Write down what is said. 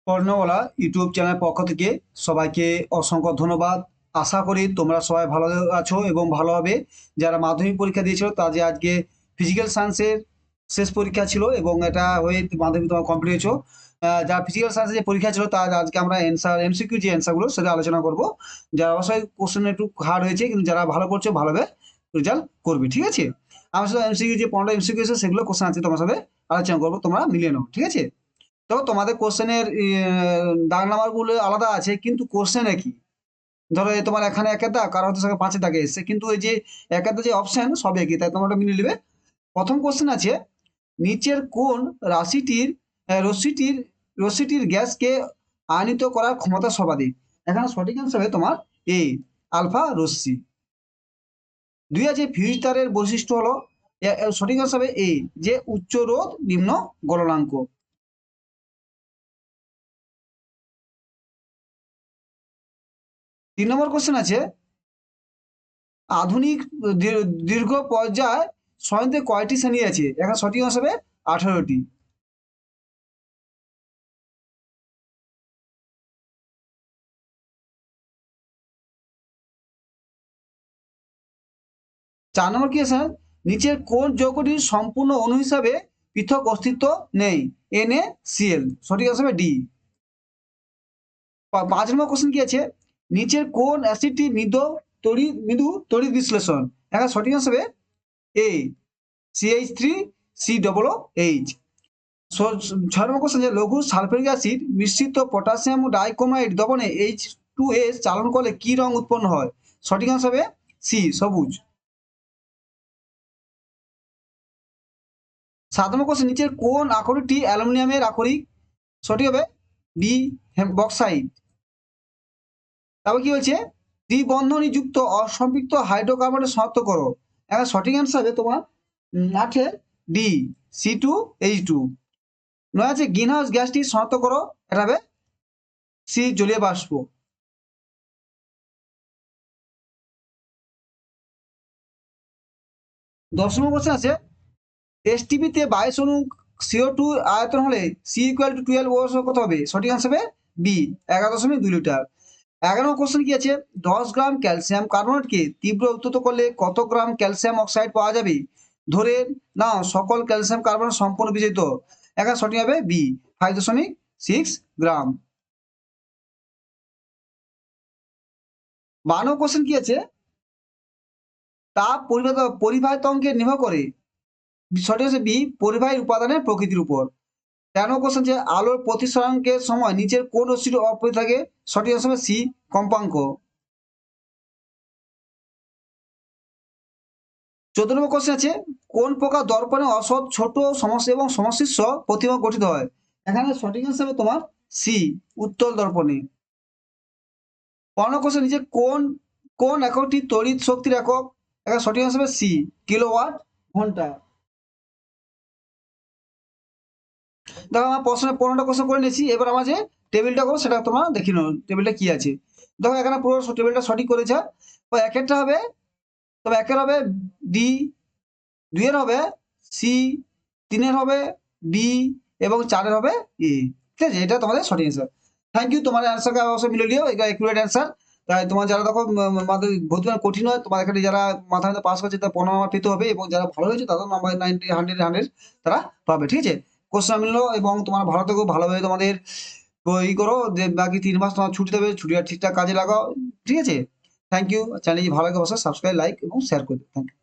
স্বর্ণওয়ালা YouTube চ্যানেলের পক্ষ থেকে সবাইকে অসংখ্য ধন্যবাদ। আশা করি তোমরা সবাই ভালো আছো এবং ভালো হবে। যারা মাধ্যমিক পরীক্ষা দিয়েছিল তাদের আজকে ফিজিক্যাল সায়েন্সের শেষ পরীক্ষা ছিল এবং এটা হয়ে মাধ্যমিক তোমার কমপ্লিট হয়েছো। যারা ফিজিক্যাল সায়েন্সের যে পরীক্ষা ছিল তার আজকে আমরা অ্যান্সার এমসিকিউ যে অ্যান্সারগুলো সেটা আলোচনা করব। যারা অবশ্যই কোশ্চেন একটু হার্ড হয়েছে কিন্তু যারা ভালো করছে ভালোভাবে রেজাল্ট করবে, ঠিক আছে। আমার সাথে এমসিকিউ যে 15টা এমসিকিউ আছে সেগুলো কোশ্চেন আছে তোমার সাথে আলোচনা করবো, তোমরা মিলিয়ে নাও, ঠিক আছে। তো তোমাদের কোশ্চেনের দাগ নাম্বার গুলো আলাদা আছে কিন্তু কোশ্চেন একই। ধরো তোমার এখানে একের দাগ কারো হতে সঙ্গে 5-এর দাগে এসছে কিন্তু ওই যে একের যে অপশন সব একই, তাই তোমরা ওটা মিলিয়ে নেবে। প্রথম কোশ্চেন আছে, নিচের কোন রাশিটির রশ্মিটির রশ্মিটির গ্যাসকে আয়নিত করার ক্ষমতা সর্বাধিক। এখানে সঠিক অ্যান্সার হবে তোমার এ, আলফা রশ্মি। 2 আছে ফিউজ তারের বৈশিষ্ট্য হলো সঠিক অ্যান্সার হবে এ, যে উচ্চ রোধ নিম্ন গলনাঙ্ক। 3 নম্বর কোশ্চেন আছে, আধুনিক দীর্ঘ পর্যায় সয়ন্ত্রে কয়টি শ্রেণী আছে। এখানে সঠিক হিসাবে 18টি। 4 নম্বর কি আছে, নিচের কোন যৌগটির সম্পূর্ণ অণু হিসাবে পৃথক অস্তিত্ব নেই। NaCl, সঠিক হিসাবে ডি। 5 নম্বর কোশ্চেন কি আছে, নিচের কোন অ্যাসিডটি মৃদু তড়িৎ বিশ্লেষণ। এখানে সঠিক হিসাবে এ, CH3COOH। 6 নম্বর কোশ্চেন, যে লঘু সালফিউরিক অ্যাসিড মিশ্রিত পটাশিয়াম ডাইক্রোমাইড দ্রবণে H2S চালন করলে কি রং উৎপন্ন হয়। সঠিক অ্যান্সার হবে সি, সবুজ। 7 নম্বর কোশ্চেন, নিচের কোন আকরিকটি অ্যালুমিনিয়ামের আকরিক। সঠিক হবে বি, বক্সাইট। তারপর কি বলছে, দ্বিবন্ধনী যুক্ত অসম্পৃক্ত হাইড্রোকার্বনের শনাক্ত করো। এখানে সঠিক অ্যান্সার হবে তোমার 8 ডি, C2H2। 9 আছে, গ্রিন হাউস গ্যাসটি শনাক্ত করো। এটা হবে সি, জলীয় বাষ্প। 10 নম্বর কোশ্চেন আছে, এসটিপিতে 22 অণু CO2 আয়তন হলে C = 12 ও কত হবে। সঠিক অ্যান্সার হবে বি, 11.2 লিটার। 11 নম্বর কোশ্চেন কি আছে, 10 গ্রাম ক্যালসিয়াম কার্বনেটকে তীব্র উত্তপ্ত করলে কত গ্রাম ক্যালসিয়াম অক্সাইড পাওয়া যাবে। ধরে নাও সকল ক্যালসিয়াম কার্বনেট সম্পূর্ণ বিজড়িত। এখানে সঠিক হবে বি, 5.6 গ্রাম। 12 নম্বর কোশ্চেন কি আছে, তাপ পরিবাহিতাঙ্কে নির্ভর করে। সঠিক হচ্ছে বি, পরিবাহী উপাদানের প্রকৃতির উপর। 13 নম্বর কোশ্চেন, যে আলোর প্রতিসরাঙ্কের সময় নিচের কোন রশ্মিটি অপরিত থাকে। সঠিক হবে সি, কম্পাঙ্ক। 14 নম্বর কোশ্চেন আছে, কোন প্রকার দর্পণে অসৎ ছোট সমস্যা এবং সমশীর্ষ প্রতিবিম্ব গঠিত হয়। এখানে সঠিক হিসাবে তোমার সি, উত্তল দর্পণে। 15 নম্বর কোশ্চেন, নিচে কোন কোন এককটি তড়িৎ শক্তির একক। এখানে সঠিক হিসাবে সি, কিলোওয়াট ঘন্টা। দেখো আমার প্রশ্নে 15টা কোশ্চেন করে নিয়েছি, এবার আমার যে টেবিলটা করবো সেটা তোমরা দেখে নাও টেবিলটা কি আছে। দেখো এখানে পুরো টেবিলটা সঠিক করেছে। তো একেরটা হবে, তবে একের হবে ডি, 2 এর হবে সি, 3 এর হবে ডি এবং 4 এর হবে এ। ঠিক আছে, এটা তোমাদের সঠিক অ্যান্সার। থ্যাংক ইউ, তোমার অ্যান্সারকে অবশ্যই মিলে নিও, এটা একুরেট অ্যান্সার। তাই তোমার যারা দেখো আমাদের ভর্তি কঠিন হয়, তোমার এখানে যারা মাথায় পাস করছে তারা 15 নাম্বার পেতে হবে এবং যারা ভালো হয়েছে তাদের নাম্বার 90, 100 তারা পাবে, ঠিক আছে। কোশ্চেন মিললো এবং তোমার ভালো থেকো, ভালোভাবে তোমাদের ই করো, যে বাকি 3 মাস তোমার ছুটি দেবে, ছুটি আর ঠিকঠাক কাজে লাগাও, ঠিক আছে। Thank you. চ্যানেল যদি ভালো লাগে অবশ্যই সাবস্ক্রাইব, লাইক এবং শেয়ার করবে। Thank you.